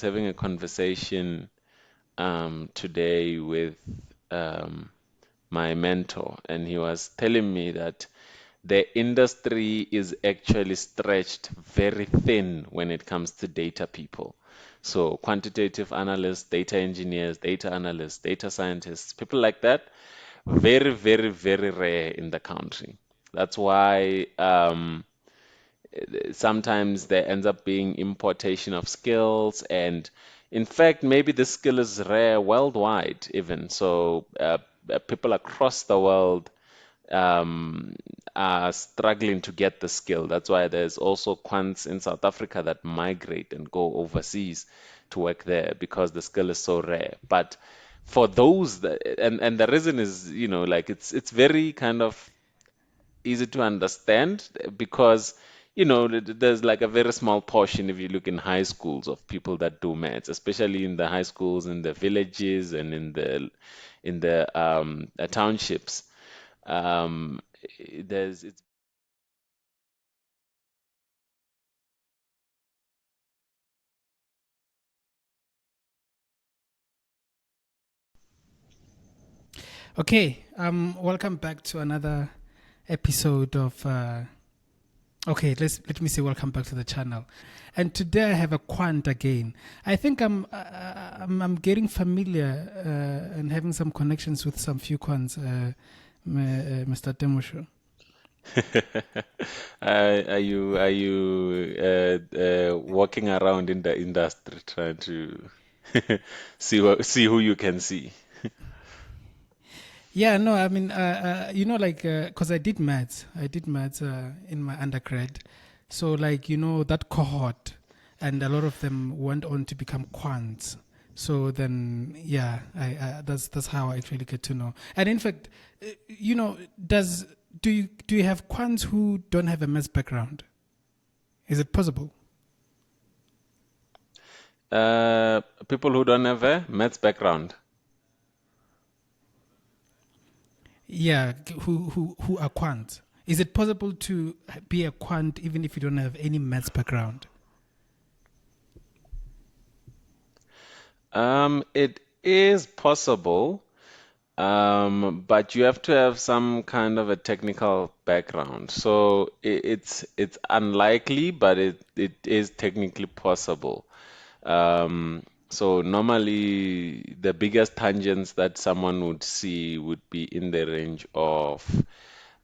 Having a conversation today with um, my mentor, and he was telling me that the industry is actually stretched very thin when it comes to data people. So, quantitative analysts, data engineers, data analysts, data scientists, people like that, very, very, very rare in the country. That's why sometimes there ends up being importation of skills, and in fact maybe the skill is rare worldwide even. So people across the world um, are struggling to get the skill. That's why there's also quants in South Africa that migrate and go overseas to work there because the skill is so rare. But for those that, and the reason is, like it's very kind of easy to understand because there's like a very small portion if you look in high schools of people that do maths, especially in the high schools in the villages and in the townships. um there's it's Okay, welcome back to another episode of. Okay, let me say welcome back to the channel, and today I have a quant again. I think I'm getting familiar and having some connections with some few quants, Mr. Temosho. are you walking around in the industry trying to see who you can see? Yeah, no, I mean, like, because I did maths in my undergrad, so like, that cohort, and a lot of them went on to become quants. So then, yeah, that's how I actually get to know. And in fact, does do you have quants who don't have a maths background? Is it possible? People who don't have a maths background. Yeah, who are quants? Is it possible to be a quant even if you don't have any maths background? It is possible, but you have to have some kind of a technical background. So it's unlikely, but it is technically possible. So normally the biggest tangents that someone would see would be in the range of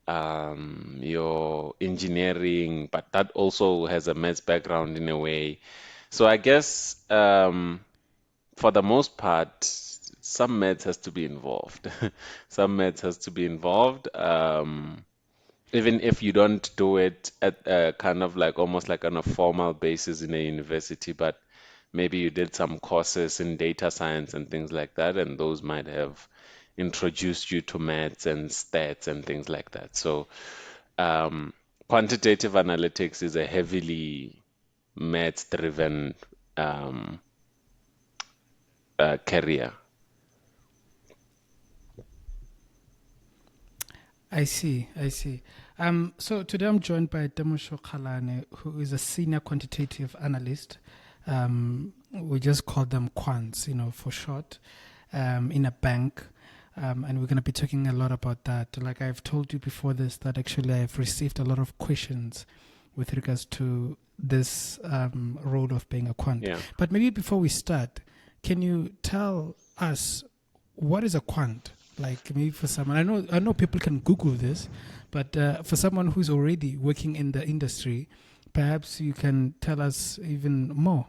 your engineering, but that also has a maths background in a way. So I guess for the most part, some maths has to be involved. Some maths has to be involved. Even if you don't do it at kind of like almost like on a formal basis in a university, but maybe you did some courses in data science and things like that, and those might have introduced you to maths and stats and things like that. So, um, quantitative analytics is a heavily maths-driven um, career. I see, I see. So today I'm joined by Temosho Kgalane, who is a senior quantitative analyst. We just call them quants, for short, in a bank. And we're going to be talking a lot about that. Like I've told you before this, that actually I've received a lot of questions with regards to this role of being a quant. Yeah. But maybe before we start, can you tell us what is a quant? Like maybe for someone, I know people can Google this, but for someone who's already working in the industry, perhaps you can tell us even more.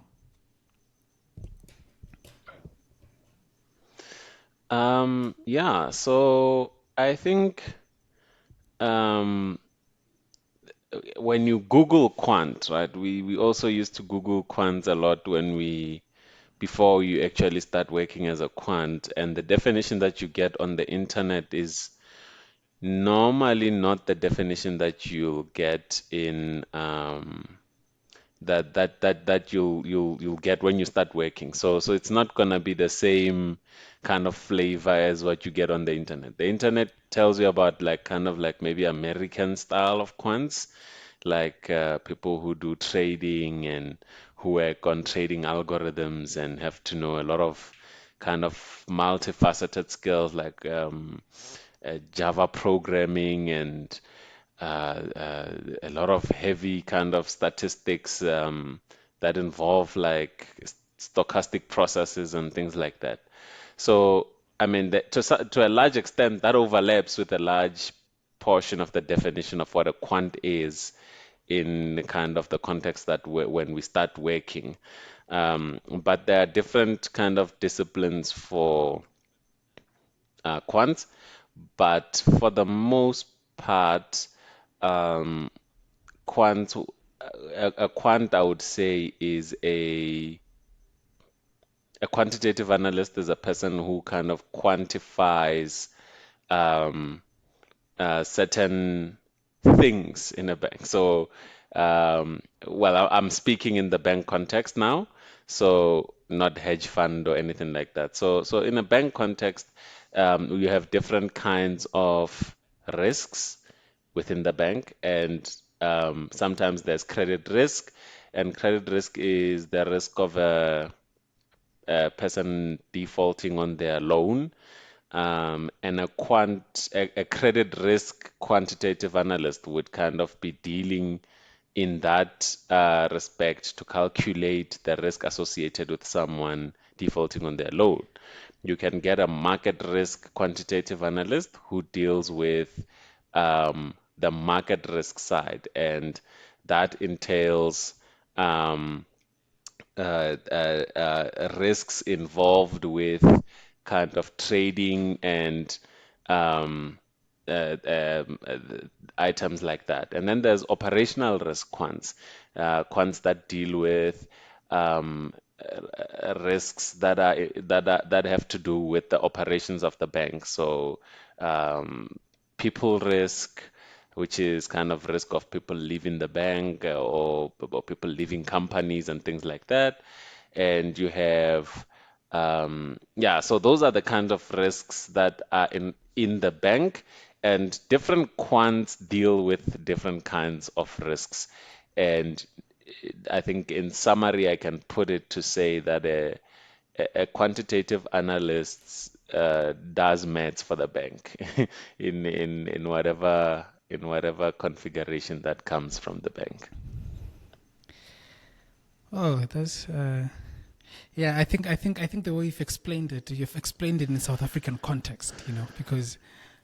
Yeah, so I think um, when you Google quant, right? We also used to Google quant a lot before you actually start working as a quant, and the definition that you get on the internet is normally not the definition that you'll get in that you'll get when you start working. So it's not gonna be the same kind of flavor as what you get on the internet. The internet tells you about like kind of like maybe American style of quants, like people who do trading and who work on trading algorithms and have to know a lot of kind of multifaceted skills like Java programming and a lot of heavy kind of statistics that involve like stochastic processes and things like that. So, I mean, to a large extent, that overlaps with a large portion of the definition of what a quant is in kind of the context that when we start working. But there are different kind of disciplines for quants, but for the most part, um, quant, a quant, I would say, is a quantitative analyst is a person who kind of quantifies um, certain things in a bank. So, well, I'm speaking in the bank context now, so not hedge fund or anything like that. So in a bank context, you have different kinds of risks within the bank, and sometimes there's credit risk, and credit risk is the risk of a person defaulting on their loan, and a credit risk quantitative analyst would kind of be dealing in that respect to calculate the risk associated with someone defaulting on their loan. You can get a market risk quantitative analyst who deals with the market risk side, and that entails um, risks involved with kind of trading and um, items like that. And then there's operational risk quants that deal with risks that have to do with the operations of the bank. So um, people risk, which is kind of risk of people leaving the bank or people leaving companies and things like that. And you have, yeah, so those are the kind of risks that are in the bank, and different quants deal with different kinds of risks. And I think in summary, I can put it to say that a quantitative analyst does maths for the bank in whatever configuration that comes from the bank. Oh, that's yeah. I think the way you've explained it in South African context. Because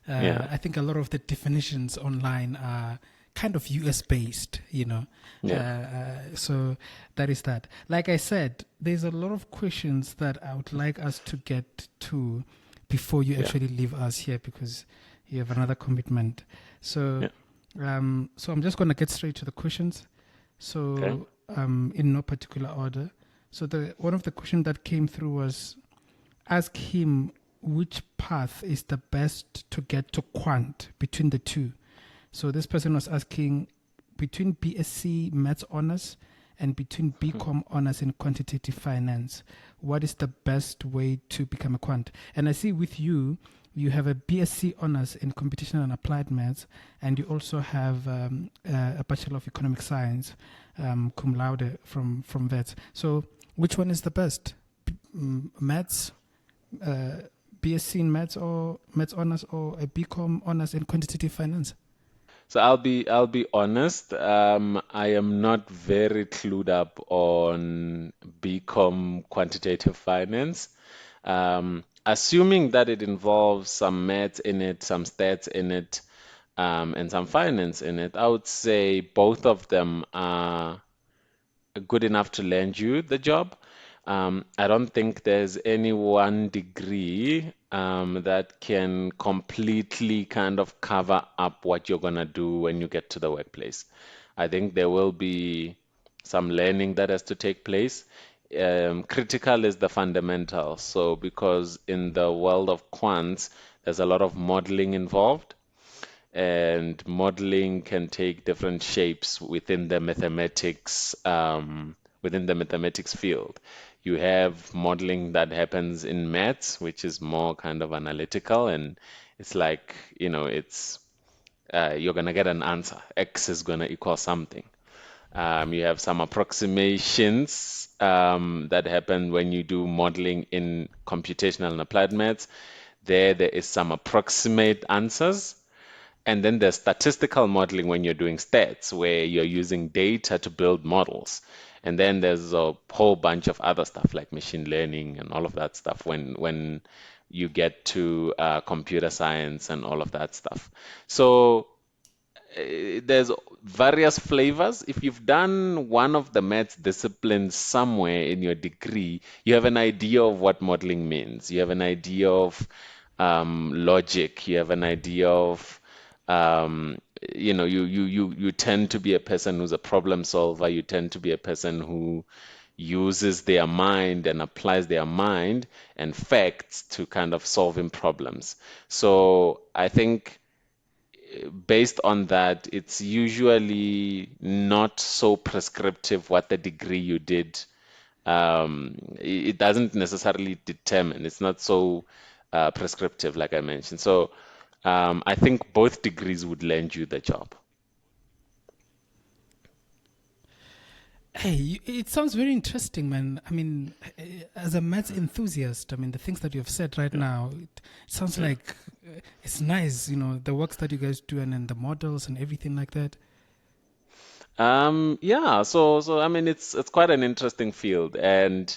Yeah, I think a lot of the definitions online are kind of US based. yeah, So that is that. Like I said, there's a lot of questions that I would like us to get to before you yeah, actually leave us here because you have another commitment. So, yeah. so I'm just gonna get straight to the questions. Okay. So, in no particular order. So the one of the questions that came through was ask him which path is the best to get to quant between the two. So this person was asking between BSc Maths honors and between BCom honors in quantitative finance, what is the best way to become a quant? And I see with you, you have a BSc honors in computational and applied maths, and you also have a Bachelor of Economic Science, cum laude from Wits. So which one is the best? Maths, uh, BSc in maths or maths honors, or a BCom honors in quantitative finance? So I'll be honest. I am not very clued up on BCom quantitative finance. Assuming that it involves some maths in it, some stats in it, and some finance in it, I would say both of them are good enough to land you the job. I don't think there's any one degree that can completely kind of cover up what you're gonna do when you get to the workplace. I think there will be some learning that has to take place. Critical is the fundamentals. So because in the world of quants, there's a lot of modeling involved, and modeling can take different shapes within the mathematics field. You have modeling that happens in maths, which is more kind of analytical, and it's like, it's you're gonna get an answer. X is gonna equal something. You have some approximations that happen when you do modeling in computational and applied maths. There is some approximate answers. And then there's statistical modeling when you're doing stats, where you're using data to build models. And then there's a whole bunch of other stuff like machine learning and all of that stuff when you get to computer science and all of that stuff. So there's various flavors. If you've done one of the maths disciplines somewhere in your degree, you have an idea of what modeling means. You have an idea of logic. You have an idea of um, you tend to be a person who's a problem solver. You tend to be a person who uses their mind and applies their mind and facts to kind of solving problems. So I think based on that, it's usually not so prescriptive what the degree you did. It doesn't necessarily determine. It's not so prescriptive, like I mentioned. So I think both degrees would land you the job. Hey, it sounds very interesting, man. I mean, as a maths enthusiast, I mean, the things that you have said right Yeah. now, it sounds Yeah. like it's nice, the works that you guys do and then the models and everything like that. Yeah, so I mean it's quite an interesting field and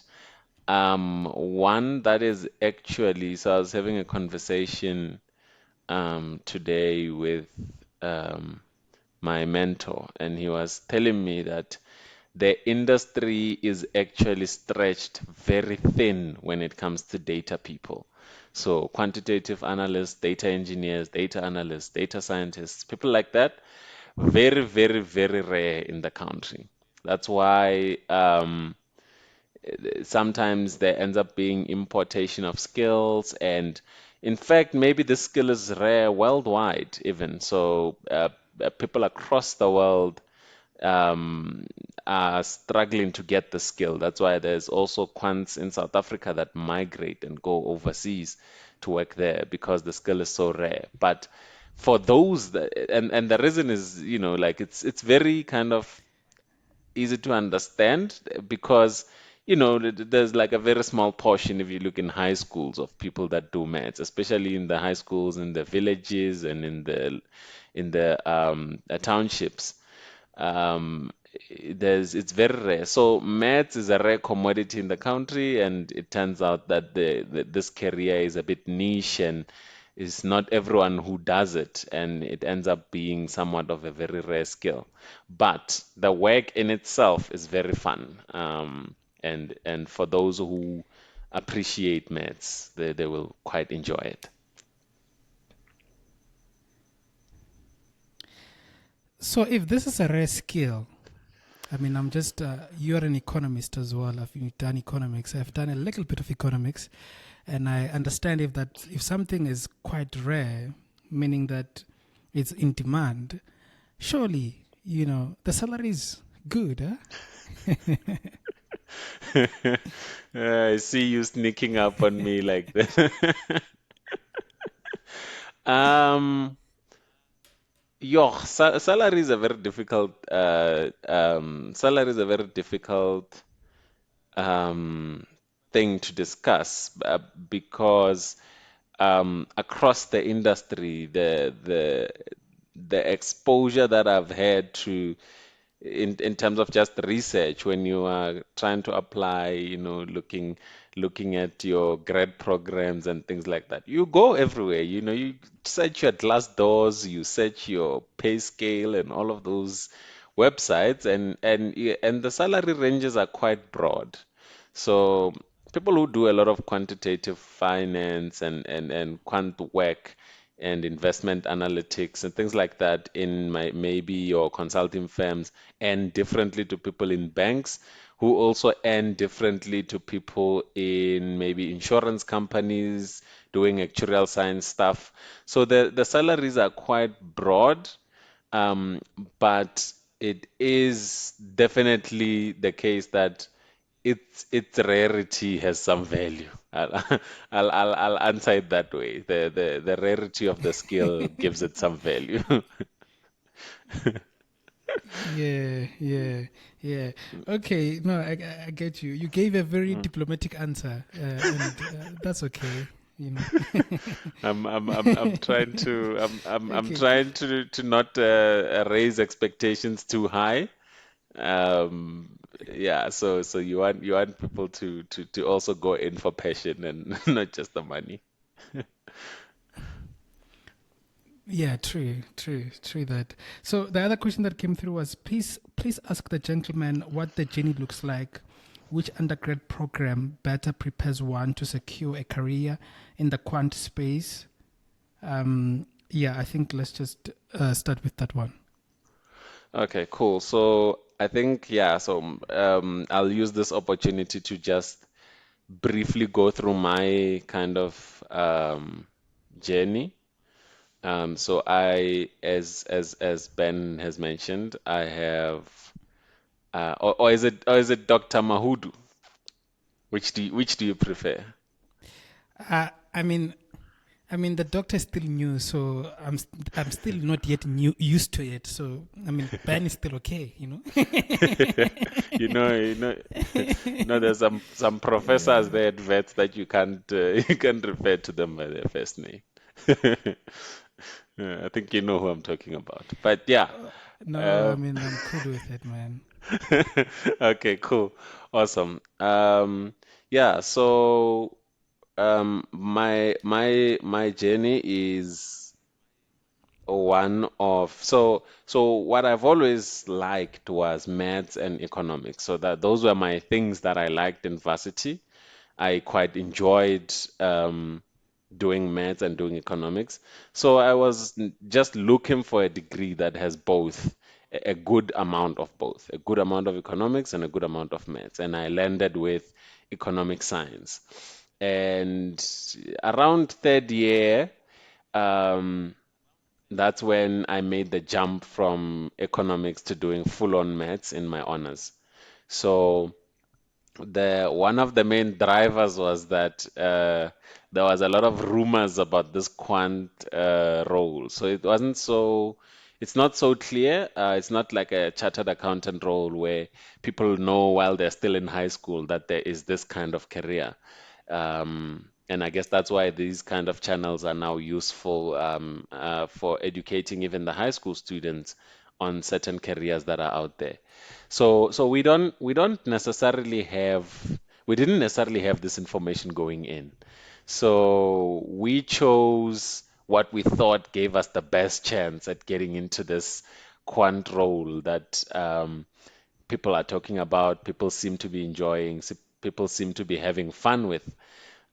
one that is actually so I was having a conversation today with um my mentor, and he was telling me that the industry is actually stretched very thin when it comes to data people. So, quantitative analysts, data engineers, data analysts, data scientists, people like that, very, very, very rare in the country. That's why sometimes there ends up being importation of skills, and in fact, maybe this skill is rare worldwide, even. So, people across the world um, are struggling to get the skill. That's why there's also quants in South Africa that migrate and go overseas to work there because the skill is so rare. But for those that, and the reason is, like it's very kind of easy to understand because there's like a very small portion if you look in high schools of people that do maths, especially in the high schools in the villages and in the townships. um, it's very rare. So maths is a rare commodity in the country, and it turns out that this career is a bit niche and it's not everyone who does it, and it ends up being somewhat of a very rare skill. But the work in itself is very fun. And for those who appreciate maths, they will quite enjoy it. So, if this is a rare skill, I mean, you're an economist as well. You've done economics. I've done a little bit of economics, and I understand if something is quite rare, meaning that it's in demand, surely, the salary is good, huh? I see you sneaking up on me like that. Um, salary is a very difficult salary is a very difficult um, thing to discuss because across the industry, the exposure that I've had to in terms of just research when you are trying to apply, looking at your grad programs and things like that. You go everywhere, you search your glass doors, you search your pay scale and all of those websites, and the salary ranges are quite broad. So people who do a lot of quantitative finance and quant work and investment analytics and things like that in maybe your consulting firms earn differently to people in banks who also earn differently to people in maybe insurance companies doing actuarial science stuff. So the salaries are quite broad, um, but it is definitely the case that its rarity has some value. I'll answer it that way. The rarity of the skill gives it some value. Yeah, yeah, yeah. Okay, no, I get you. You gave a very Mm. diplomatic answer, and that's okay. You know. I'm trying to I'm Okay. trying to not raise expectations too high. Yeah, so you want people to also go in for passion and not just the money. Yeah, true, true, true that. So the other question that came through was, please ask the gentleman what the journey looks like. Which undergrad program better prepares one to secure a career in the quant space? Yeah, I think let's just start with that one. Okay, cool. So I think yeah, so I'll use this opportunity to just briefly go through my kind of journey. So as Ben has mentioned, I have or is it Dr. Mahudu? Which do you prefer? I mean, the doctor is still new, so I'm still not yet used to it. So I mean, Ben is still okay, you know. You know, there's some professors there at vets that you can't you can't refer to them by their first name. Yeah, I think you know who I'm talking about. But yeah. No, I Um, mean, I'm cool with it, man. okay, cool. Awesome. Yeah, so my journey is one of so what I've always liked was maths and economics. So that those were my things that I liked in varsity. I quite enjoyed doing maths and doing economics. So I was just looking for a degree that has both, a good amount of both, a good amount of economics and a good amount of maths. And I landed with economic science. And around third year, um, that's when I made the jump from economics to doing full-on maths in my honors. So the one of the main drivers was that there was a lot of rumors about this quant role. So it's not so clear. It's not like a chartered accountant role where people know while they're still in high school that there is this kind of career. And I guess that's why these kind of channels are now useful for educating even the high school students on certain careers that are out there. So we don't necessarily have we didn't necessarily have this information going in. So we chose what we thought gave us the best chance at getting into this quant role that people are talking about, people seem to be enjoying, people seem to be having fun with.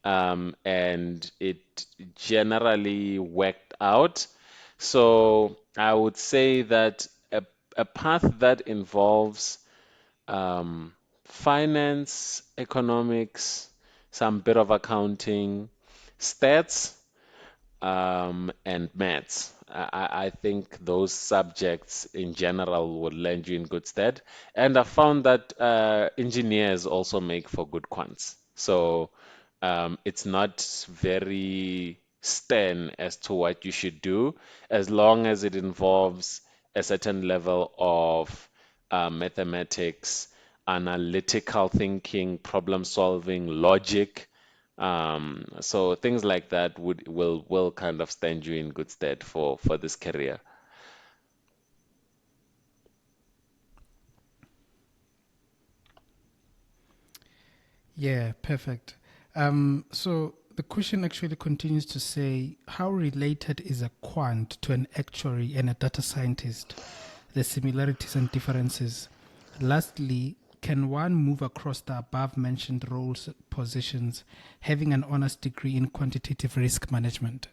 And it generally worked out. So I would say that a path that involves finance, economics, some bit of accounting, stats, and maths. I think those subjects in general would land you in good stead. And I found that engineers also make for good quants. So it's not very stern as to what you should do, as long as it involves a certain level of mathematics, analytical thinking, problem solving, logic. So things like that will kind of stand you in good stead for this career. Yeah, perfect. So the question actually continues to say, how related is a quant to an actuary and a data scientist? The similarities and differences. Lastly, can one move across the above mentioned roles positions having an honors degree in quantitative risk management?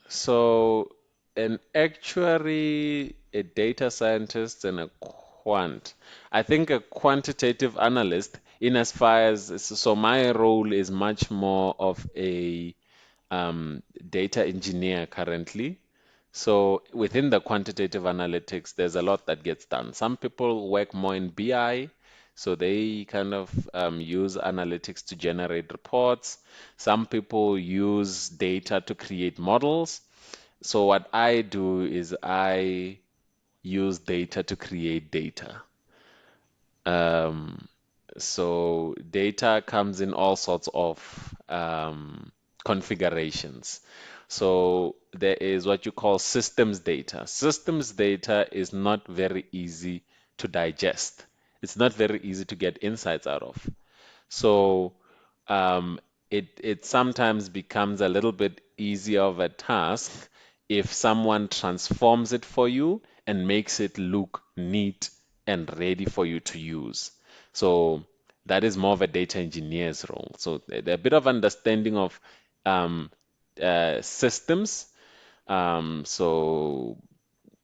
So an actuary, a data scientist, and a quant. I think a quantitative analyst, in as far as so my role is much more of a data engineer currently. So within the quantitative analytics, there's a lot that gets done. Some people work more in BI, so they kind of use analytics to generate reports. Some people use data to create models. So what I do is I use data to create data. Um, so data comes in all sorts of configurations. So there is what you call systems data. Systems data is not very easy to digest. It's not very easy to get insights out of. So um, it sometimes becomes a little bit easier of a task if someone transforms it for you and makes it look neat and ready for you to use. So that is more of a data engineer's role. So a bit of understanding of um, systems. So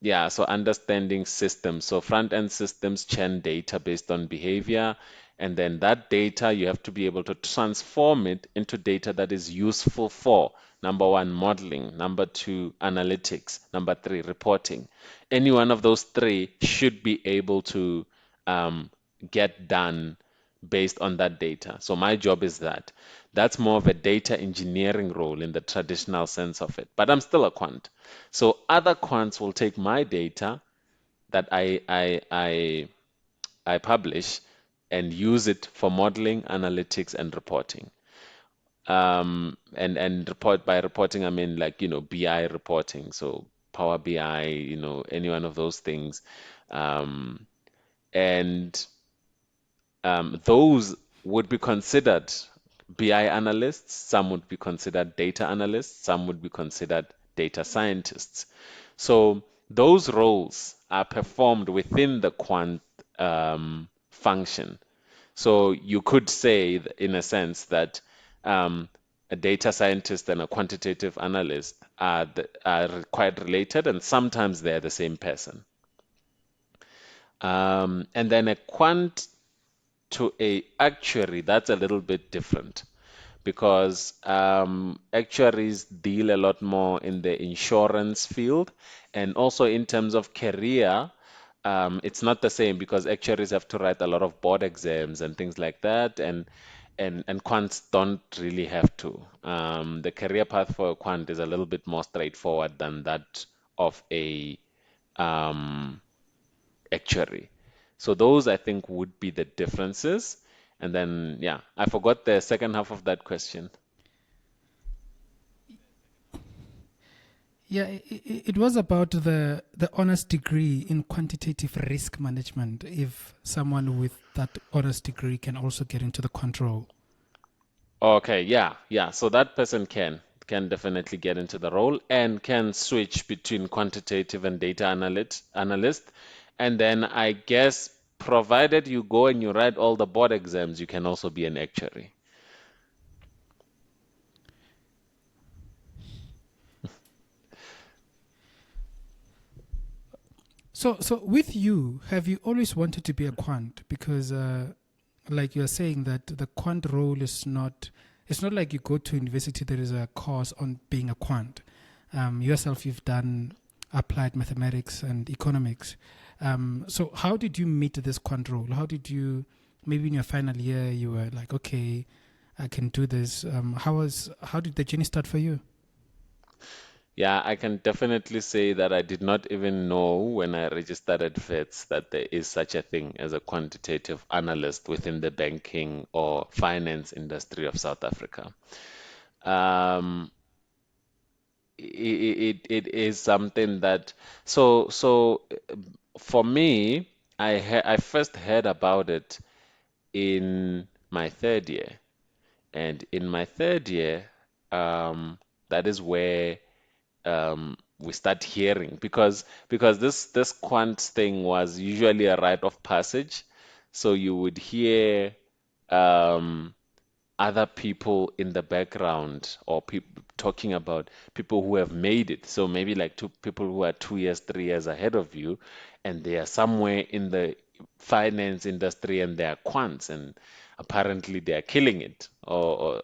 yeah, so understanding systems. So front-end systems churn data based on behavior, and then that data you have to be able to transform it into data that is useful for number one, modeling, number two, analytics, number three, reporting. Any one of those three should be able to um, get done based on that data. So my job is that. That's more of a data engineering role in the traditional sense of it. But I'm still a quant. So other quants will take my data that I publish and use it for modeling, analytics, and reporting. And report by reporting, I mean like, BI reporting. So Power BI, any one of those things. Um, and those would be considered BI analysts, some would be considered data analysts, some would be considered data scientists. So those roles are performed within the quant function. So you could say, in a sense, that a data scientist and a quantitative analyst are quite related, and sometimes they're the same person. And then a quant to a actuary, that's a little bit different because actuaries deal a lot more in the insurance field, and also in terms of career, it's not the same because actuaries have to write a lot of board exams and things like that, and quants don't really have to. The career path for a quant is a little bit more straightforward than that of a um, actuary. So those I think would be the differences. And then, yeah, I forgot the second half of that question. Yeah, it was about the honors degree in quantitative risk management. If someone with that honors degree can also get into the control. Okay, yeah, yeah. So that person can definitely get into the role and can switch between quantitative and data analyst. And then I guess provided you go and you write all the board exams, you can also be an actuary. So with you, have you always wanted to be a quant? Because like you're saying that the quant role is not, it's not like you go to university, there is a course on being a quant. Yourself, you've done applied mathematics and economics. So how did you meet this quant role? How did you, maybe in your final year, you were like, okay, I can do this. How did the journey start for you? Yeah, I can definitely say that I did not even know when I registered at Wits that there is such a thing as a quantitative analyst within the banking or finance industry of South Africa. Um, it is something that for me, I first heard about it in my third year, and in my third year, that is where we start hearing because this quant thing was usually a rite of passage. So you would hear um, other people in the background or people talking about people who have made it. So maybe like two people who are 2 years, 3 years ahead of you, and they are somewhere in the finance industry and they are quants, and apparently they are killing it, or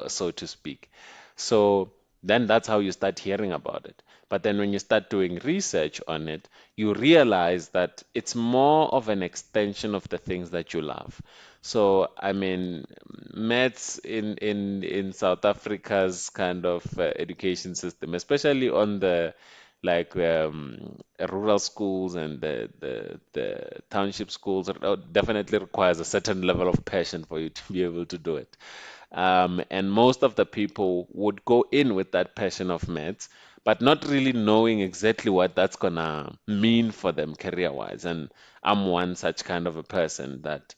so to speak. So then that's how you start hearing about it. But then when you start doing research on it, you realize that it's more of an extension of the things that you love. So, I mean, maths in South Africa's kind of education system, especially on the like rural schools and the township schools, definitely requires a certain level of passion for you to be able to do it. And most of the people would go in with that passion of maths, but not really knowing exactly what that's gonna mean for them career-wise. And I'm one such kind of a person that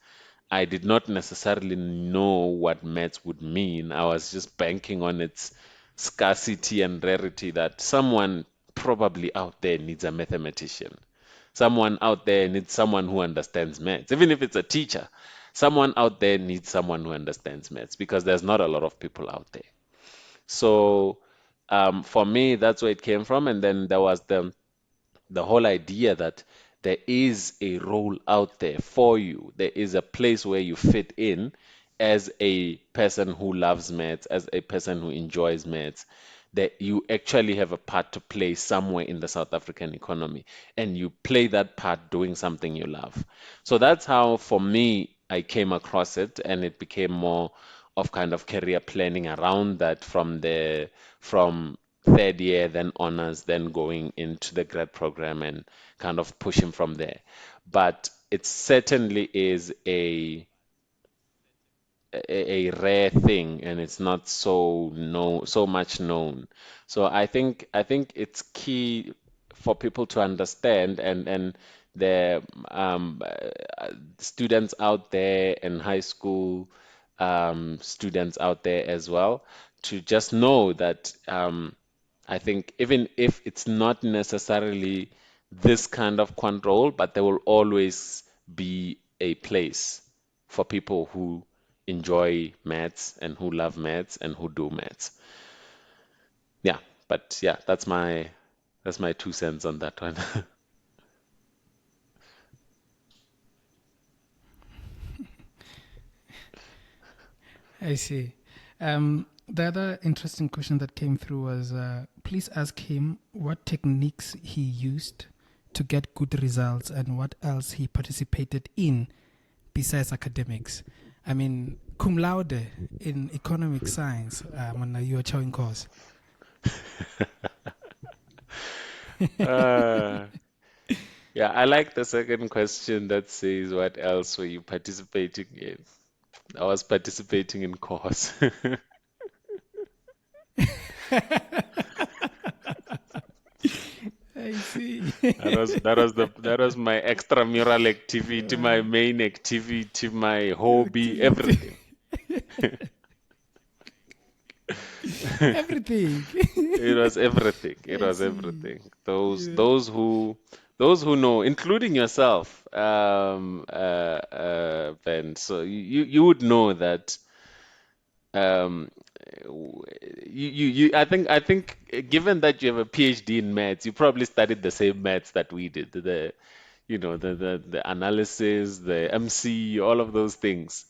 I did not necessarily know what maths would mean. I was just banking on its scarcity and rarity that someone probably out there needs a mathematician. Someone out there needs someone who understands maths. Even if it's a teacher, someone out there needs someone who understands maths because there's not a lot of people out there. So for me, that's where it came from. And then there was the whole idea that there is a role out there for you. There is a place where you fit in as a person who loves maths, as a person who enjoys maths, that you actually have a part to play somewhere in the South African economy, and you play that part doing something you love. So that's how, for me, I came across it, and it became more of kind of career planning around that from third year, then honors, then going into the grad program and kind of pushing from there. But it certainly is a rare thing, and it's not so much known. So I think it's key for people to understand, and the students out there and high school students out there as well, to just know that I think even if it's not necessarily this kind of control, but there will always be a place for people who enjoy maths and who love maths and who do maths. Yeah, but yeah, that's my 2 cents on that one. I see. The other interesting question that came through was please ask him what techniques he used to get good results and what else he participated in besides academics. I mean, cum laude in economic science on your chowing course. Uh, yeah, I like the second question that says, what else were you participating in? I was participating in course. I see. That was my extramural activity, my Uh, main activity, my hobby, activity. everything. Everything. It was everything. It I was see. everything. Those Yeah. those who those who know, including yourself, Ben. So you would know that um, I think given that you have a PhD in maths, you probably studied the same maths that we did. The analysis, the MC, all of those things.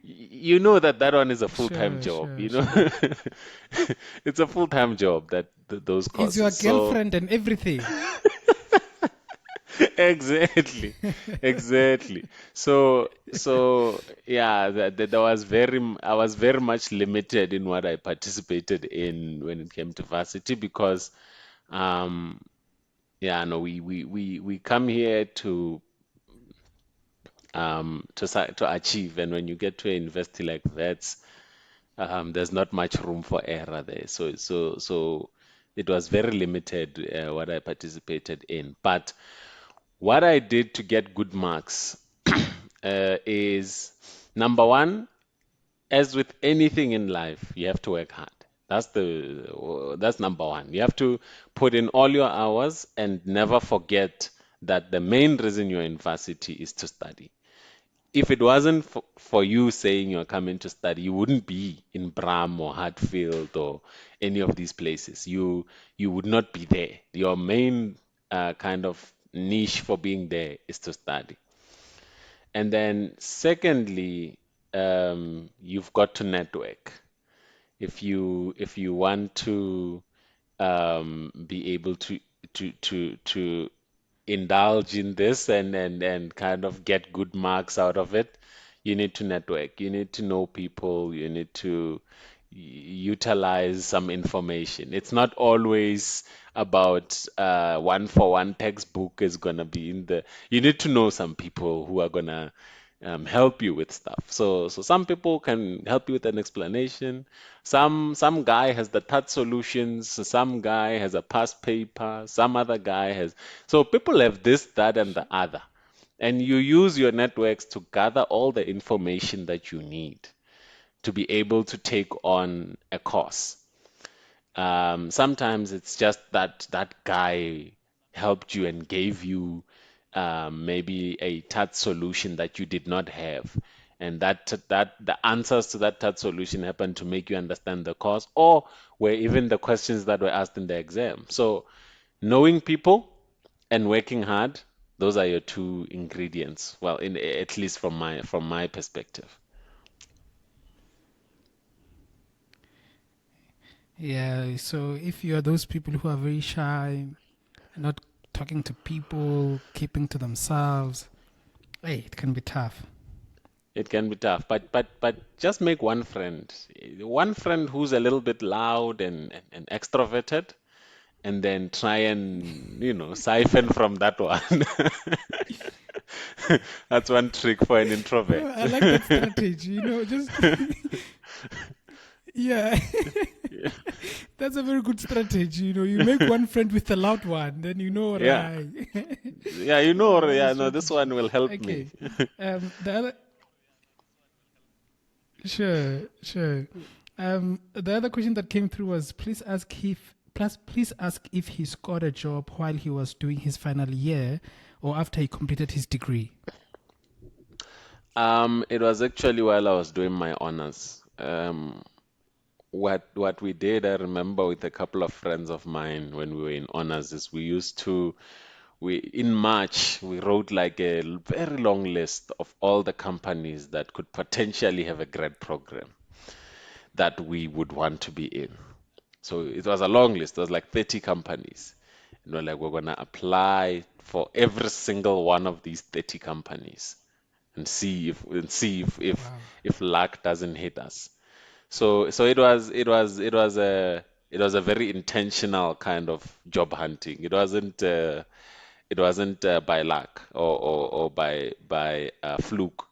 You know that that one is a full-time Sure, job, sure, you know. sure. It's a full-time job that those Is your courses. So girlfriend and everything. exactly, exactly. So yeah, I was very much limited in what I participated in when it came to varsity because um yeah, no, we come here to achieve, and when you get to a university like that, there's not much room for error there. So it was very limited what I participated in. But what I did to get good marks is number one, as with anything in life, you have to work hard. That's number one. You have to put in all your hours and never forget that the main reason you're in varsity is to study. If it wasn't for you saying you're coming to study, you wouldn't be in Bram or Hatfield or any of these places. You would not be there. Your main kind of niche for being there is to study. And then secondly, you've got to network. If you want to be able to indulge in this and kind of get good marks out of it, you need to network, you need to know people, you need to utilize some information. It's not always about one for one textbook is gonna be in the. You need to know some people who are gonna help you with stuff. So some people can help you with an explanation. Some guy has the TAT solutions. Some guy has a past paper. Some other guy has. So people have this, that, and the other, and you use your networks to gather all the information that you need to be able to take on a course. Sometimes it's just that that guy helped you and gave you maybe a TAT solution that you did not have. And that the answers to that TAT solution happen to make you understand the course, or were even the questions that were asked in the exam. So knowing people and working hard, those are your two ingredients. Well, in at least from my perspective. Yeah, so if you are those people who are very shy, not talking to people, keeping to themselves, hey, it can be tough. It can be tough, but just make one friend who's a little bit loud and extroverted, and then try and siphon from that one. That's one trick for an introvert. I like that strategy, just yeah, Yeah, that's a very good strategy. You make one friend with a loud one, then yeah, right? yeah. Very Yeah, nice no, this strategy. one will help me. Okay. The other, sure, sure. The other question that came through was please ask if he scored a job while he was doing his final year or after he completed his degree. It was actually while I was doing my honors. What we did, I remember with a couple of friends of mine when we were in honors, is we in March we wrote like a very long list of all the companies that could potentially have a grad program that we would want to be in. So it was a long list. It was like 30 companies. Like we're gonna apply for every single one of these 30 companies and see Wow. if luck doesn't hit us. So it was a very intentional kind of job hunting. It wasn't by luck or by fluke.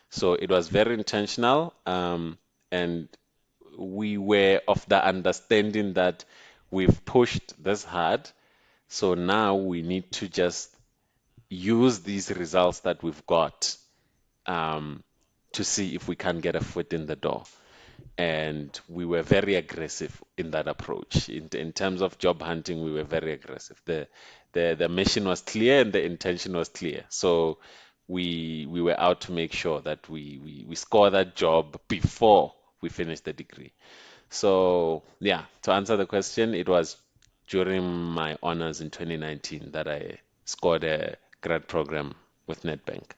So it was very intentional, and we were of the understanding that we've pushed this hard, so now we need to just use these results that we've got um, to see if we can get a foot in the door. And we were very aggressive in that approach. In terms of job hunting, we were very aggressive. The mission was clear and the intention was clear. So we were out to make sure that we score that job before we finish the degree. So yeah, to answer the question, it was during my honors in 2019 that I scored a grad program with Nedbank.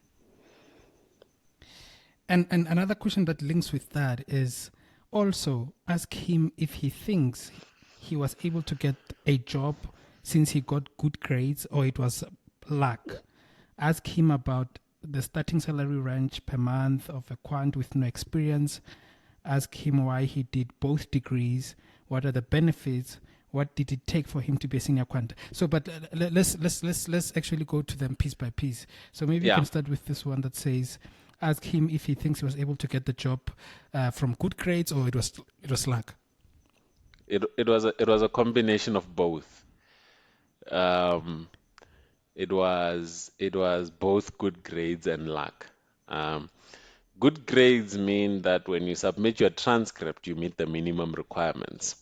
And another question that links with that is also ask him if he thinks he was able to get a job since he got good grades or it was luck. Ask him about the starting salary range per month of a quant with no experience. Ask him why he did both degrees. What are the benefits? What did it take for him to be a senior quant? So, but let's actually go to them piece by piece. So maybe you Yeah, can start with this one that says, ask him if he thinks he was able to get the job from good grades or it was luck. it was a combination of both. Um, it was both good grades and luck. Um, Good grades mean that when you submit your transcript, you meet the minimum requirements.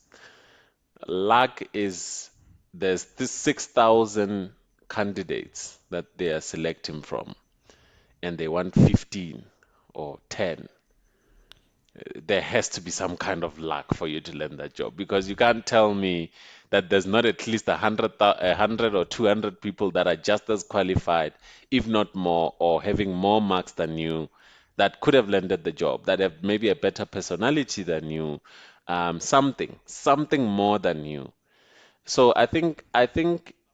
Luck is there's this 6,000 candidates that they are selecting from, and they want 15 or 10. There has to be some kind of luck for you to land that job, because you can't tell me that there's not at least 100 or 200 people that are just as qualified, if not more, or having more marks than you, that could have landed the job, that have maybe a better personality than you, something more than you. So I think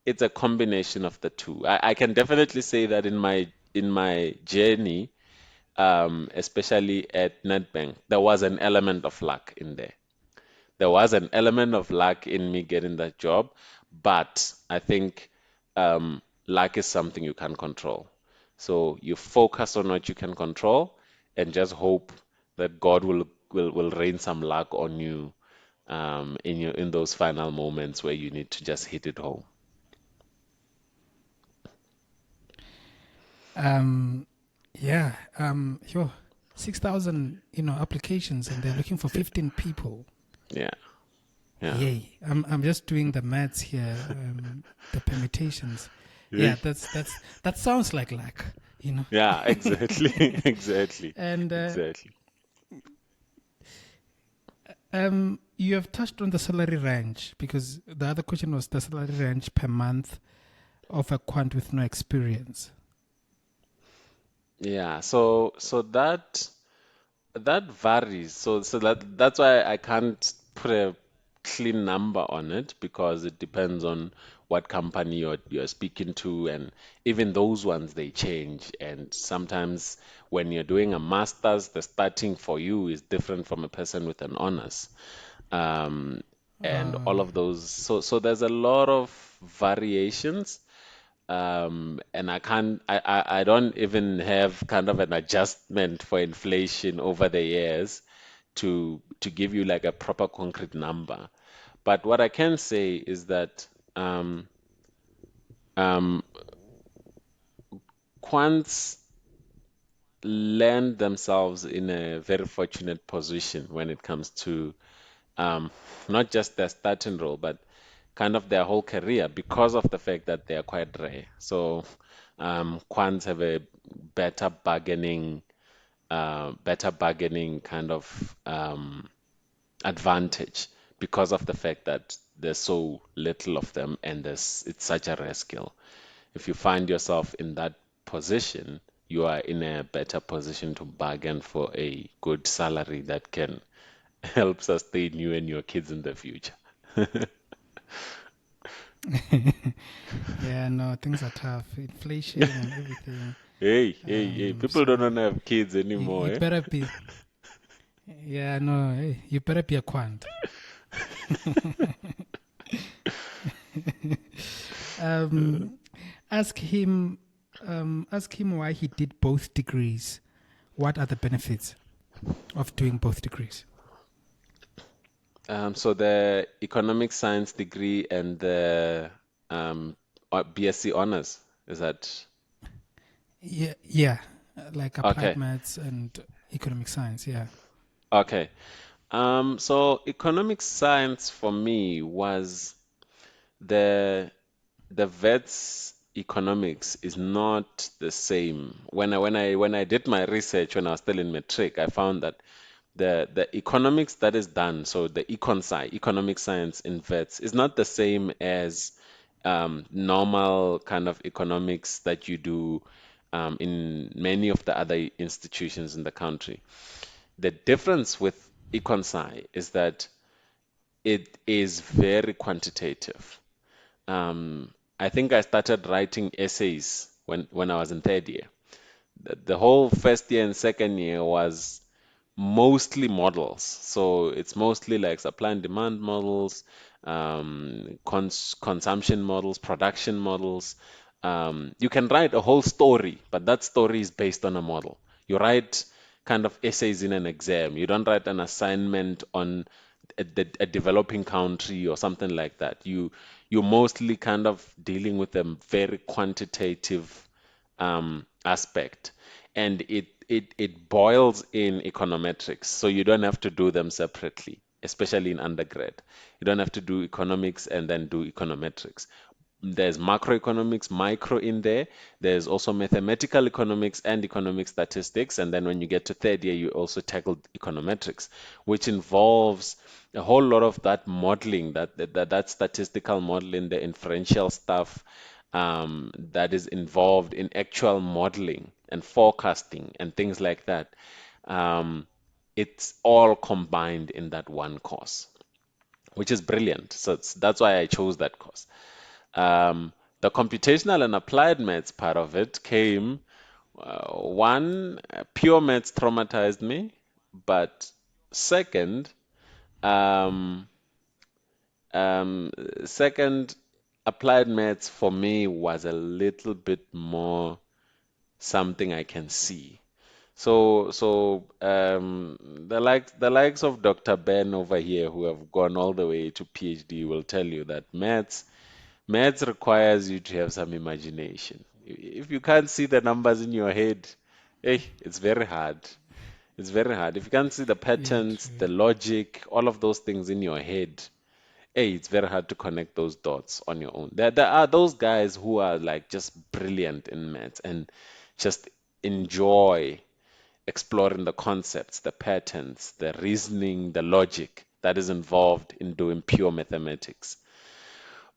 it's a combination of the two. I can definitely say that in my journey, especially at Nedbank, there was an element of luck in there. There was an element of luck in me getting that job, but I think luck is something you can control. So you focus on what you can control and just hope that God will rain some luck on you in those final moments where you need to just hit it home. Um, yeah, yo, 6,000, applications, and they're looking for 15 people. Yeah, yeah. Yay. I'm just doing the maths here, the permutations. Hey. Yeah, that sounds like luck, you know. Yeah, exactly. Exactly. And Exactly. you have touched on the salary range because the other question was the salary range per month of a quant with no experience. Yeah, so that varies. So that's why I can't put a clean number on it because it depends on what company you're speaking to, and even those ones they change. And sometimes when you're doing a master's, the starting for you is different from a person with an honors. Um, and all of those. So there's a lot of variations. And I don't even have kind of an adjustment for inflation over the years to give you like a proper concrete number. But what I can say is that um, um, quants land themselves in a very fortunate position when it comes to um, not just their starting role, but kind of their whole career because of the fact that they are quite rare. So quants have a better bargaining, better bargaining kind of advantage because of the fact that there's so little of them and it's such a rare skill. If you find yourself in that position, you are in a better position to bargain for a good salary that can help sustain you and your kids in the future. Yeah, no, things are tough. Inflation and everything. Hey, hey, hey, people don't So want to have kids you anymore, eh? better be, yeah, no, hey, you better be a quant. Um, ask him, ask him why he did both degrees. What are the benefits of doing both degrees? So the economic science degree and the BSc honors, is that Yeah, like applied okay? maths and economic science. Yeah. Okay. So economic science for me was the the vet's economics is not the same. When I did my research when I was still in matric, I found that the economics that is done, so the economic science in vets, is not the same as normal kind of economics that you do in many of the other institutions in the country. The difference with econ sci is that it is very quantitative. I think I started writing essays when I was in third year. The whole first year and second year was mostly models. So it's mostly like supply and demand models, consumption models, production models. You can write a whole story, but that story is based on a model. You write kind of essays in an exam. You don't write an assignment on a developing country or something like that. You're mostly kind of dealing with a very quantitative aspect, and it boils in econometrics, so you don't have to do them separately, especially in undergrad. You don't have to do economics and then do econometrics. There's macroeconomics, micro in there. There's also mathematical economics and economic statistics. And then when you get to third year, you also tackle econometrics, which involves a whole lot of that modeling, that statistical modeling, the inferential stuff that is involved in actual modeling and forecasting and things like that. Um, it's all combined in that one course. which is brilliant. So that's why I chose that course. The computational and applied maths part of it came, one, pure maths traumatized me, but second, um, um, second, applied maths for me was a little bit more something I can see. The likes of Dr. Ben over here, who have gone all the way to PhD, will tell you that maths requires you to have some imagination. If you can't see the numbers in your head, it's very hard. It's very hard. If you can't see the Yeah, patterns, true. the logic, all of those things in your head, it's very hard to connect those dots on your own. There are those guys who are like just brilliant in maths and just enjoy exploring the concepts, the patterns, the reasoning, the logic that is involved in doing pure mathematics.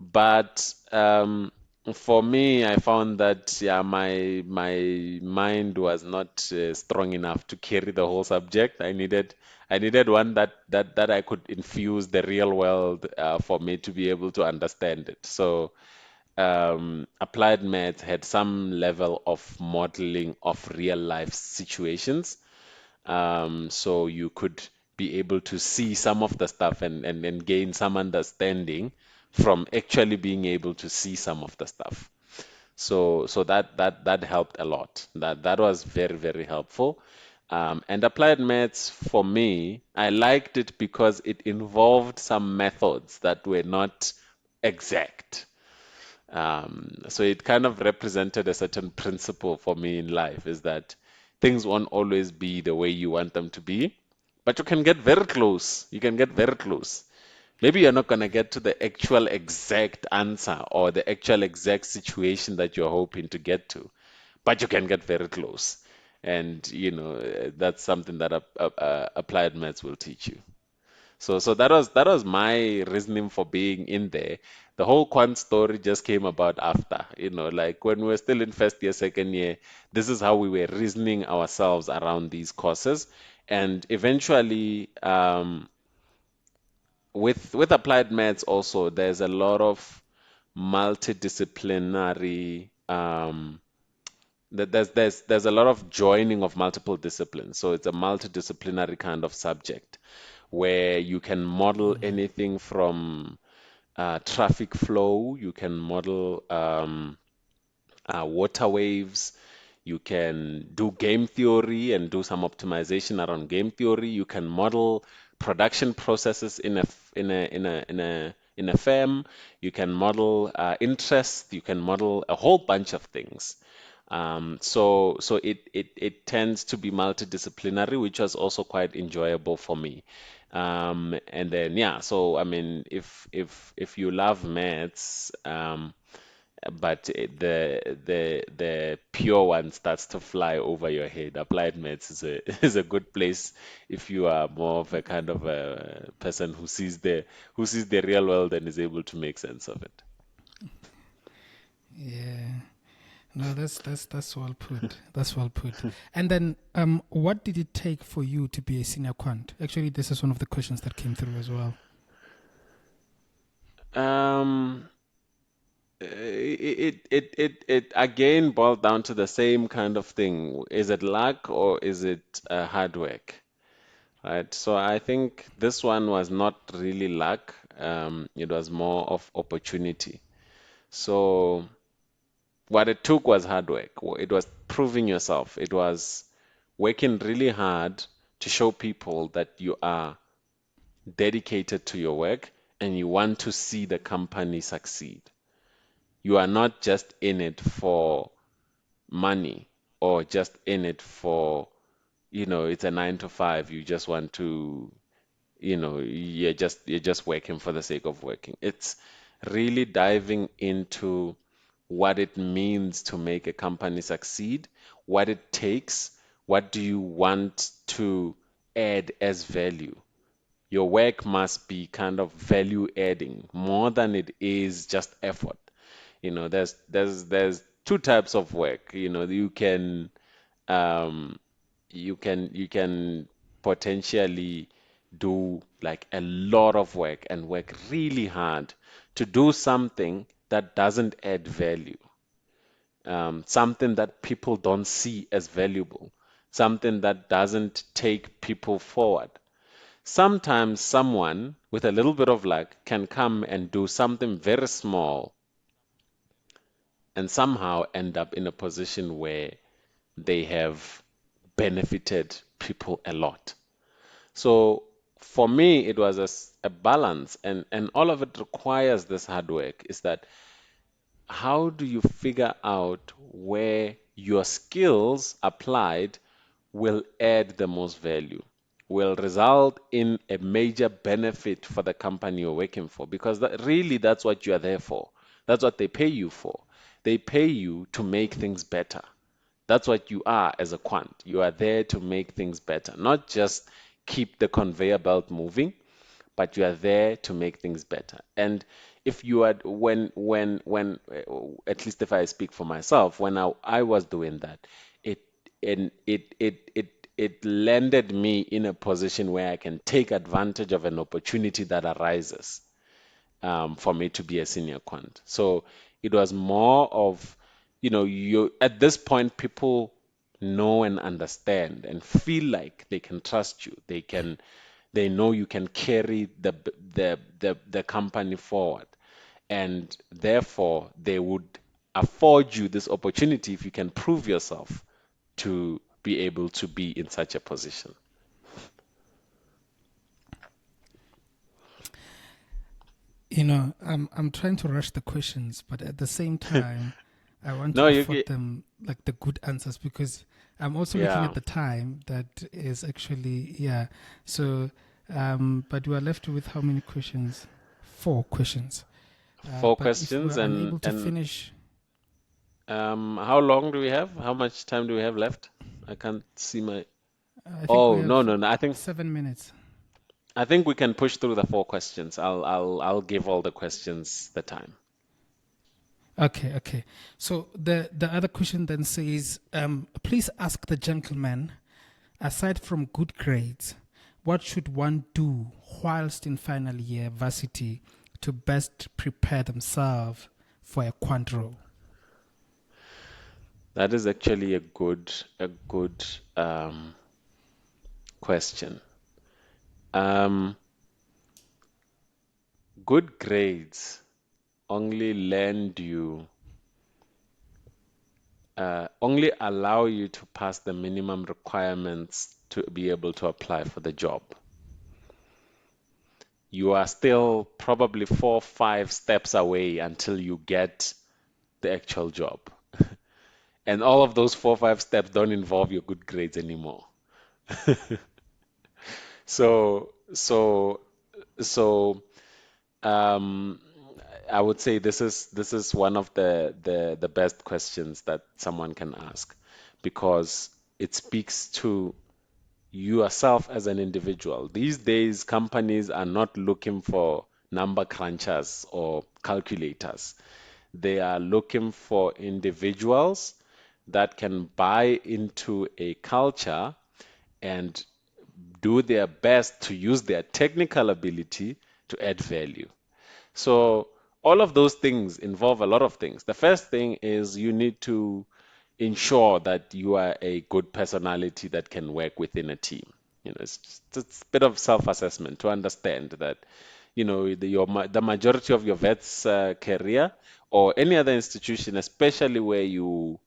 But for me, I found that yeah, my mind was not strong enough to carry the whole subject. I needed one that I could infuse the real world for me to be able to understand it. So applied math had some level of modeling of real life situations, so you could be able to see some of the stuff and gain some understanding from actually being able to see some of the stuff. So that helped a lot. That was very, very helpful. And applied maths for me, I liked it because it involved some methods that were not exact. So it kind of represented a certain principle for me in life, is that things won't always be the way you want them to be, but you can get very close. You can get very close. Maybe you're not going to get to the actual exact answer or the actual exact situation that you're hoping to get to, but you can get very close. And, that's something that applied maths will teach you. So that was my reasoning for being in there. The whole quant story just came about after, like when we were still in first year, second year, this is how we were reasoning ourselves around these courses. And eventually, with applied maths also, there's a lot of multidisciplinary there's a lot of joining of multiple disciplines. So it's a multidisciplinary kind of subject where you can model anything from traffic flow, you can model water waves, you can do game theory and do some optimization around game theory. You can model production processes in a firm. You can model interest. You can model a whole bunch of things. So it tends to be multidisciplinary, which was also quite enjoyable for me. And then yeah, so I mean, if you love maths, but the pure one starts to fly over your head. Applied maths is a is a good place if you are more of a kind of a person who sees the real world and is able to make sense of it. Yeah. No, that's well put. That's well put. And then, what did it take for you to be a senior quant? Actually, this is one of the questions that came through as well. Um, it again boiled down to the same kind of thing. Is it luck or is it hard work? Right. So I think this one was not really luck. It was more of opportunity. So what it took was hard work. It was proving yourself. It was working really hard to show people that you are dedicated to your work and you want to see the company succeed. You are not just in it for money or just in it for, it's a 9 to 5. You just want to, you're just working for the sake of working. It's really diving into what it means to make a company succeed, what it takes, what do you want to add as value. Your work must be kind of value adding more than it is just effort. There's two types of work. Um, you can potentially do like a lot of work and work really hard to do something that doesn't add value, something that people don't see as valuable, something that doesn't take people forward. Sometimes someone with a little bit of luck can come and do something very small and somehow end up in a position where they have benefited people a lot. So for me, it was a balance, and all of it requires this hard work. Is that how do you figure out where your skills applied will add the most value, will result in a major benefit for the company you're working for? Because really, that's what you are there for. That's what they pay you for. They pay you to make things better. That's what you are as a quant. You are there to make things better, not just keep the conveyor belt moving, but you are there to make things better. And if you are, at least if I speak for myself, when I was doing that, it, and it landed me in a position where I can take advantage of an opportunity that arises, for me to be a senior quant. So it was more of, you at this point, people know and understand and feel like they can trust you. They know you can carry the company forward, and therefore they would afford you this opportunity if you can prove yourself to be able to be in such a position. I'm trying to rush the questions, but at the same time, I want to No, afford them like the good answers because I'm also looking yeah, at the time that is actually, yeah. So, but we are left with how many questions? Four questions. four But if questions, we're unable to and finish, how long do we have? How much time do we have left? I can't see my. I think we Oh, have no, no, no. 7 minutes. I think we can push through the four questions. I'll give all the questions the time. Okay, okay. So the other question then says, please ask the gentleman, aside from good grades, what should one do whilst in final year varsity to best prepare themselves for a quant role? That is actually a good um, question. Um, Good grades only lend you, only allow you to pass the minimum requirements to be able to apply for the job. You are still probably 4, 5 steps away until you get the actual job. And all of those 4, 5 steps don't involve your good grades anymore. So, so, so, um, I would say this is one of the best questions that someone can ask, because it speaks to yourself as an individual. These days, companies are not looking for number crunchers or calculators. They are looking for individuals that can buy into a culture and do their best to use their technical ability to add value. So all of those things involve a lot of things. The first thing is you need to ensure that you are a good personality that can work within a team. It's a bit of self-assessment to understand that, the majority of your vet's career or any other institution, especially where you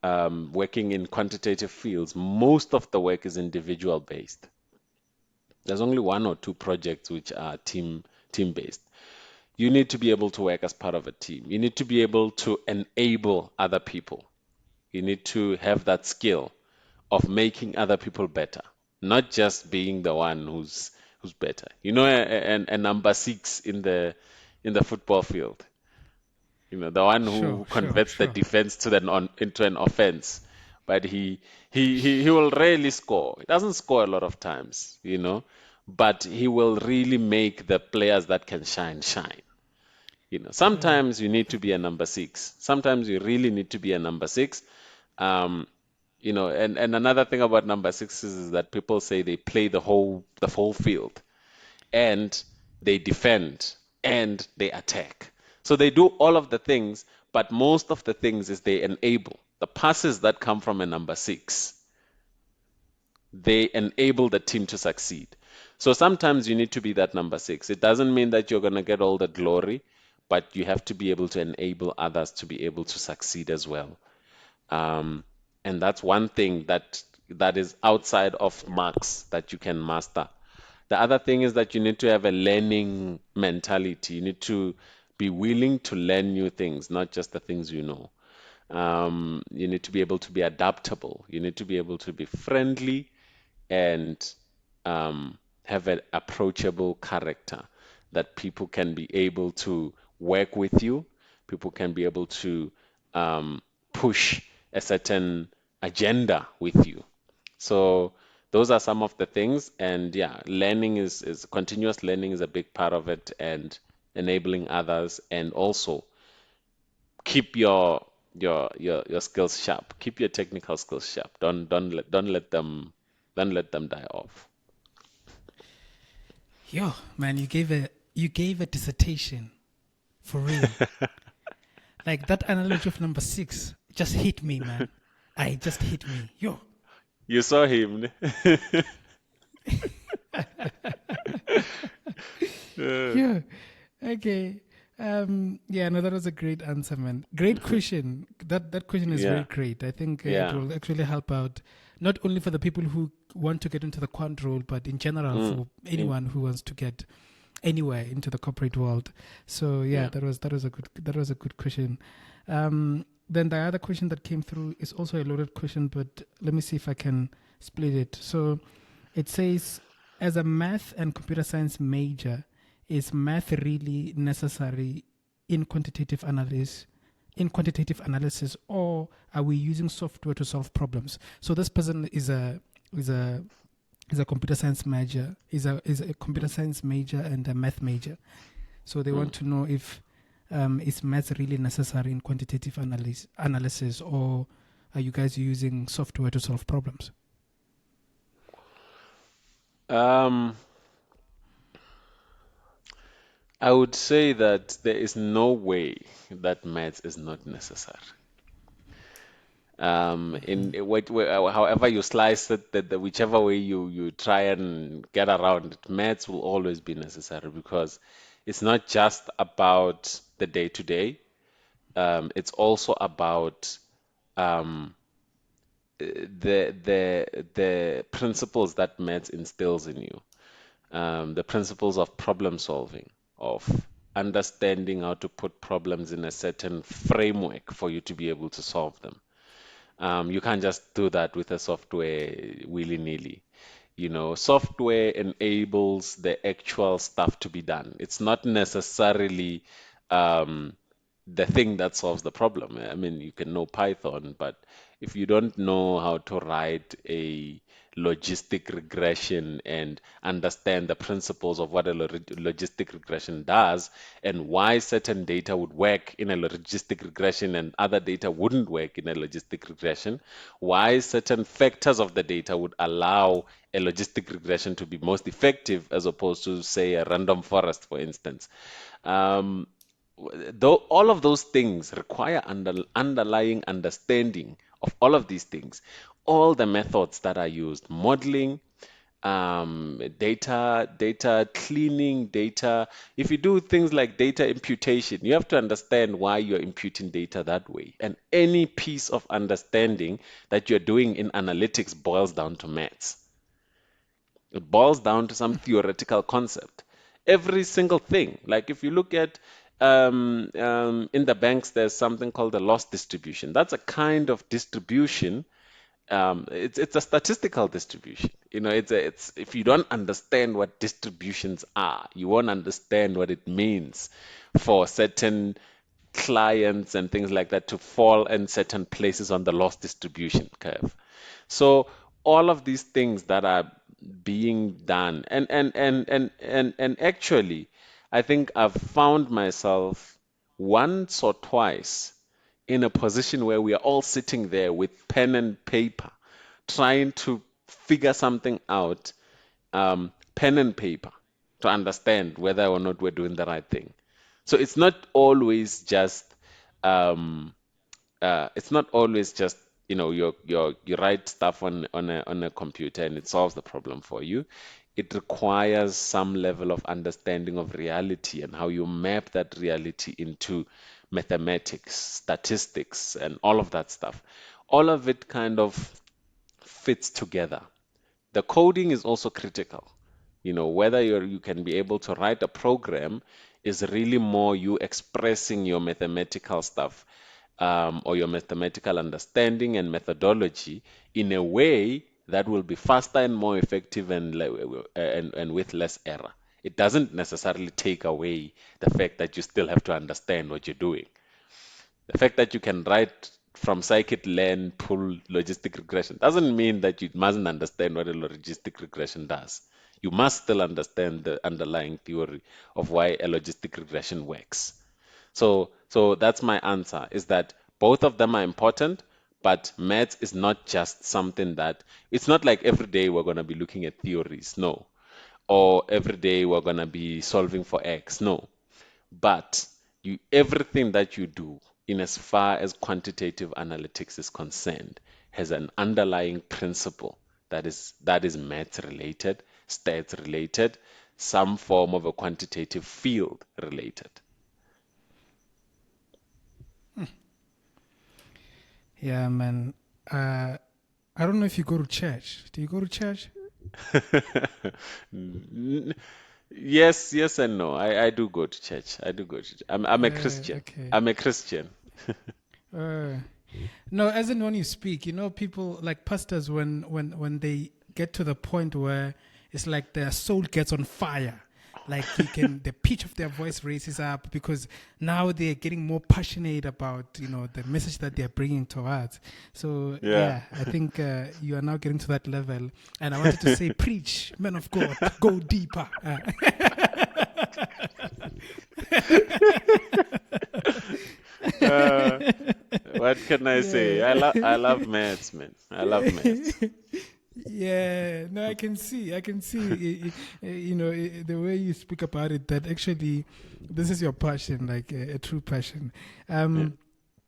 um, working in quantitative fields, most of the work is individual based. There's only one or two projects which are team based. You need to be able to work as part of a team. You need to be able to enable other people. You need to have that skill of making other people better, not just being the one who's better. A number six in the football field. The one Sure, who sure, converts the sure. defense into an offense, but he will rarely score. He doesn't score a lot of times, but he will really make the players that can shine. Sometimes you need to be a number six. Sometimes you really need to be a number six. Um, And another thing about number sixes is that people say they play the whole field, and they defend, and they attack. So they do all of the things, but most of the things is they enable. The passes that come from a number six, they enable the team to succeed. So sometimes you need to be that number six. It doesn't mean that you're going to get all the glory, but you have to be able to enable others to be able to succeed as well. Um, and that's one thing that is outside of marks that you can master. The other thing is that you need to have a learning mentality. You need to be willing to learn new things, not just the things you know. You need to be able to be adaptable. You need to be able to be friendly and have an approachable character that people can be able to work with you. People can be able to push a certain agenda with you. So those are some of the things. And yeah, learning is continuous learning is a big part of it, and enabling others, and also keep your skills sharp. Keep your technical skills sharp. Don't let them die off. Yo, man, you gave a dissertation for real. Like that analogy of number six just hit me, man. I just hit me. Yo. You saw him. Uh, Yeah. Okay. Yeah, no, that was a great answer, man. Great question. That question is very yeah, great. I think it yeah. will actually help out not only for the people who want to get into the quant role, but in general Mm, for in, anyone who wants to get anywhere into the corporate world. So yeah, yeah. that was a good question. Then the other question that came through is also a loaded question, but let me see if I can split it. So it says, as a math and computer science major, is math really necessary in quantitative analysis, or are we using software to solve problems? So this person is a is a computer science major, is a computer Mm, science major and a math major. So they mm. want to know if is math really necessary in quantitative analysis, or are you guys using software to solve problems? Um, I would say that there is no way that maths is not necessary. However you slice it, whichever way you try and get around it, maths will always be necessary, because it's not just about the day to day. It's also about um, the principles that maths instills in you, the principles of problem solving, of understanding how to put problems in a certain framework for you to be able to solve them. You can't just do that with a software willy-nilly. Software enables the actual stuff to be done. It's not necessarily um, the thing that solves the problem. I mean, you can know Python, but if you don't know how to write a logistic regression and understand the principles of what a logistic regression does, and why certain data would work in a logistic regression and other data wouldn't work in a logistic regression, why certain factors of the data would allow a logistic regression to be most effective as opposed to, say, a random forest, for instance. Um, though all of those things require underlying understanding of all of these things, all the methods that are used, modeling, data cleaning, data. If you do things like data imputation, you have to understand why you're imputing data that way. And any piece of understanding that you're doing in analytics boils down to maths. It boils down to some theoretical concept. Every single thing. Like if you look at in the banks, there's something called the loss distribution. That's a kind of distribution. It's a statistical distribution. It's if you don't understand what distributions are, you won't understand what it means for certain clients and things like that to fall in certain places on the loss distribution curve. So all of these things that are being done, and actually, I think I've found myself once or twice in a position where we are all sitting there with pen and paper trying to figure something out, pen and paper, to understand whether or not we're doing the right thing. So it's not always just, you write stuff on a computer and it solves the problem for you. It requires some level of understanding of reality and how you map that reality into mathematics, statistics, and all of that stuff. All of it kind of fits together. The coding is also critical. Whether you can be able to write a program is really more you expressing your mathematical stuff, or your mathematical understanding and methodology in a way that will be faster and more effective, and with less error. It doesn't necessarily take away the fact that you still have to understand what you're doing. The fact that you can write from scikit-learn pull logistic regression doesn't mean that you mustn't understand what a logistic regression does. You must still understand the underlying theory of why a logistic regression works. So that's my answer, is that both of them are important, but maths is not just something that, it's not like every day we're going to be looking at theories, no. Or every day we're going to be solving for X, no. But everything that you do, in as far as quantitative analytics is concerned, has an underlying principle that is math related, stats related, some form of a quantitative field related. Yeah, man. Uh, I don't know if you go to church. Do you go to church? N- Yes, yes and no. I do go to church. I do go to church. I'm a Christian. Okay. I'm a Christian. Uh, no, as in when you speak, people like pastors when they get to the point where it's like their soul gets on fire. Like the pitch of their voice raises up because now they're getting more passionate about the message that they're bringing to us. So Yeah. yeah, I think you are now getting to that level, and I wanted to say, preach, man of God, go deeper. Uh, what can I say? Yeah. I love maths, man. I love maths. Yeah, no, I can see, the way you speak about it, that actually this is your passion, like a true passion. Yeah. Um,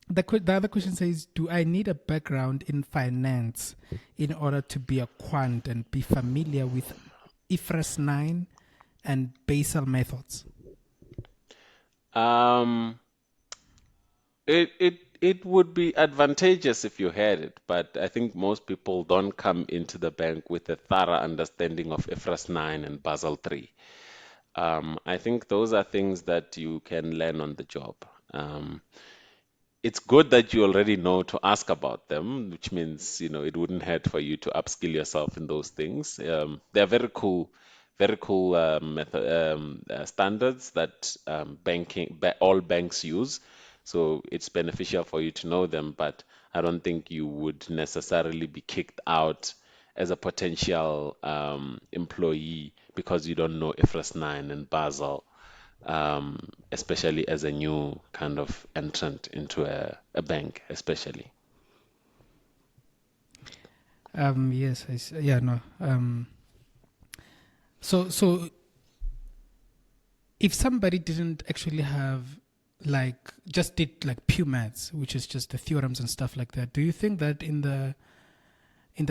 the other question says, do I need a background in finance in order to be a quant and be familiar with IFRS 9 and Basel methods? Um, it would be advantageous if you had it, but I think most people don't come into the bank with a thorough understanding of IFRS 9 and Basel 3. I think those are things that you can learn on the job. Um, it's good that you already know to ask about them, which means, it wouldn't hurt for you to upskill yourself in those things. They're very cool standards that all banks use. So it's beneficial for you to know them, but I don't think you would necessarily be kicked out as a potential employee because you don't know IFRS 9 and Basel, especially as a new kind of entrant into a bank, especially. Yes, yeah, no. So if somebody didn't actually have, like, just did like pure maths, which is just the theorems and stuff like that, do you think that in the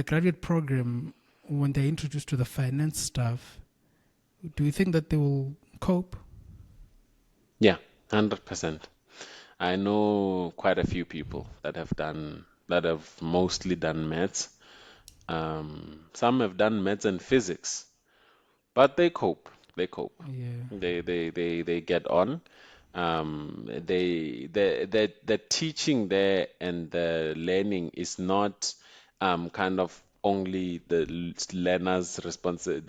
graduate program, when they're introduced to the finance stuff, do you think that they will cope? Yeah, 100%. I know quite a few people that have mostly done maths. Some have done maths and physics, but they cope. They cope. Yeah. They get on. The teaching there and the learning is not kind of only the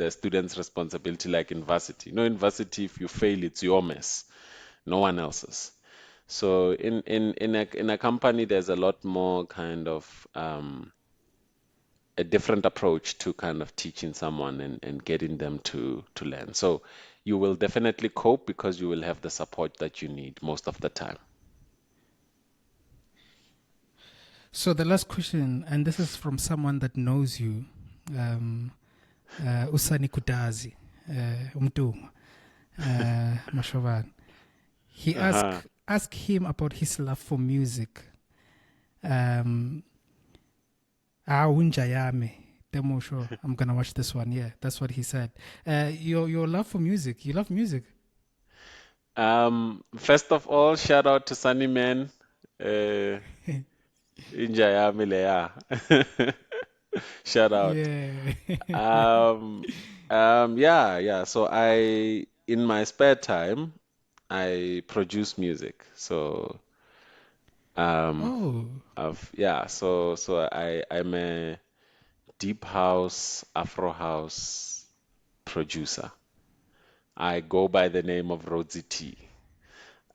student's responsibility like university. No, university, if you fail, it's your mess, no one else's. So in a company, there's a lot more kind of a different approach to kind of teaching someone and getting them to learn. So you will definitely cope because you will have the support that you need most of the time. So the last question, and this is from someone that knows you, um, Usani Kudazi, Umtu, Mashovan. He Uh-huh. ask him about his love for music. Um, Unjayame. Temosho. I'm gonna watch this one. Yeah, that's what he said. Your love for music. You love music. First of all, shout out to Sunny Man. Uh, Inja yami leya. Shout out. Yeah. Um, yeah. So in my spare time, I produce music. So, um, Oh. I'm a deep house, Afro house producer. I go by the name of Rhodesy T.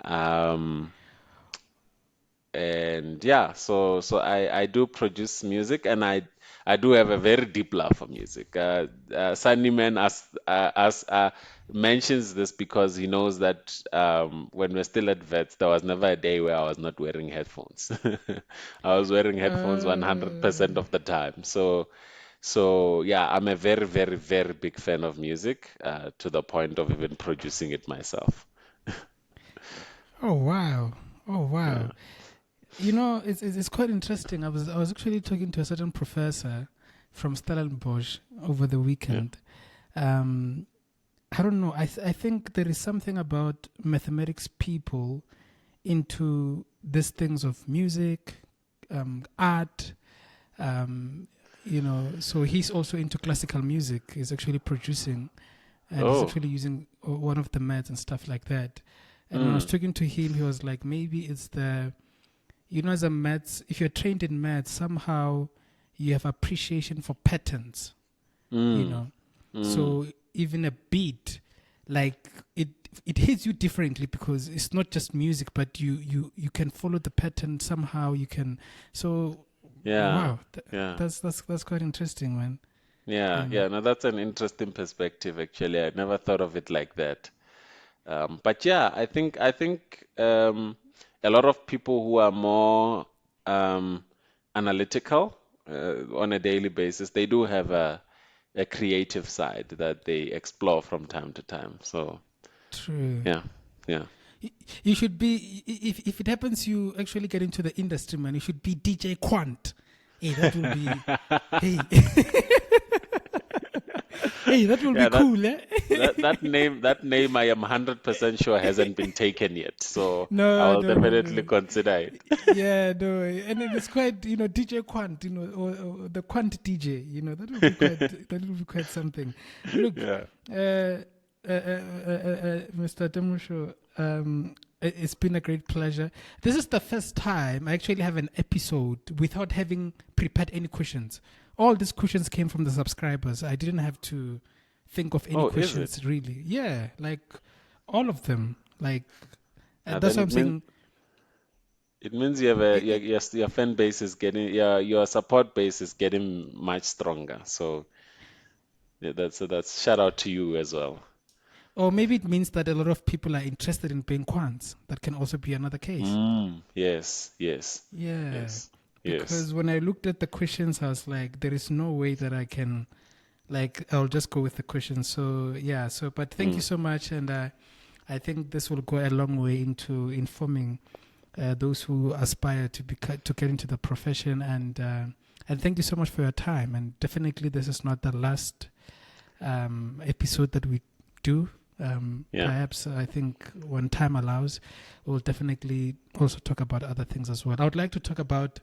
Um, and yeah, so I do produce music, and I do have a very deep love for music. Sandyman mentions this because he knows that when we're still at Vets, there was never a day where I was not wearing headphones. I was wearing headphones Uh, 100% of the time. So yeah, I'm a very, very, very big fan of music, to the point of even producing it myself. oh wow. Oh Yeah. wow. You know, it's quite interesting. I was actually talking to a certain professor from Stellenbosch over the Yeah. weekend. Um, I don't know. I think there is something about mathematics people into these things of music, art. Um, so he's also into classical music. He's actually producing, and he's Oh. actually using one of the mats and stuff like that. And when I was Mm. talking to him, he was like, maybe it's as a maths, if you're trained in maths, somehow you have appreciation for patterns, you Mm. know. Mm. So even a beat, like it hits you differently because it's not just music, but you can follow the pattern somehow. You can. So Yeah. wow, Yeah. that's quite interesting, man. Yeah. You know. Yeah. No, that's an interesting perspective, actually. I never thought of it like that. But yeah, I think a lot of people who are more um, analytical on a daily basis, they do have a creative side that they explore from time to time. So True. yeah. Yeah. You should be if it happens you actually get into the industry, man. You should be DJ Quant. Hey, that will be. Hey, hey, that will be Yeah, that cool, eh? that name I am 100% sure hasn't been taken yet. So I No, will no, no, definitely no. consider it. Yeah, no, and it's quite, DJ Quant, or the Quant DJ, that will be quite something. Look, Yeah. Mr. Temosho, it's been a great pleasure. This is the first time I actually have an episode without having prepared any questions. All these questions came from the subscribers. I didn't have to think of any Oh, is it? questions really. Yeah, like all of them. Like that's Then what I'm saying. it means you have a It, your, it, your your fan base is getting your support base is getting much stronger. So yeah, that's shout out to you as well. Or maybe it means that a lot of people are interested in being quants. That can also be another case. Yes, yes, Yeah. yes, yes. Because when I looked at the questions, I was like, there is no way that I can, like, I'll just go with the questions. So, yeah. So, but thank you Mm, so much. And I think this will go a long way into informing those who aspire to get into the profession. And thank you so much for your time. And definitely, this is not the last episode that we do. yeah, Perhaps I think when time allows, we'll definitely also talk about other things as well. I would like to talk about,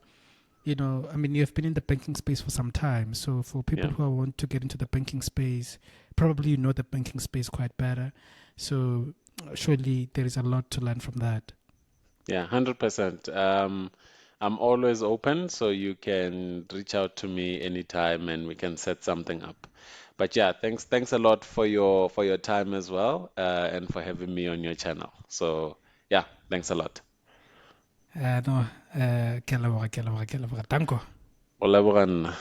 I mean, you've been in the banking space for some time. So for people yeah, who want to get into the banking space, probably you know the banking space quite better. So surely there is a lot to learn from that. yeah, 100%. I'm always open, so you can reach out to me anytime and we can set something up. But yeah, thanks a lot for your time as well, and for having me on your channel. So yeah, thanks a lot. No, ke a leboga, ke a leboga, ke a leboga. Danko. O leboga nna.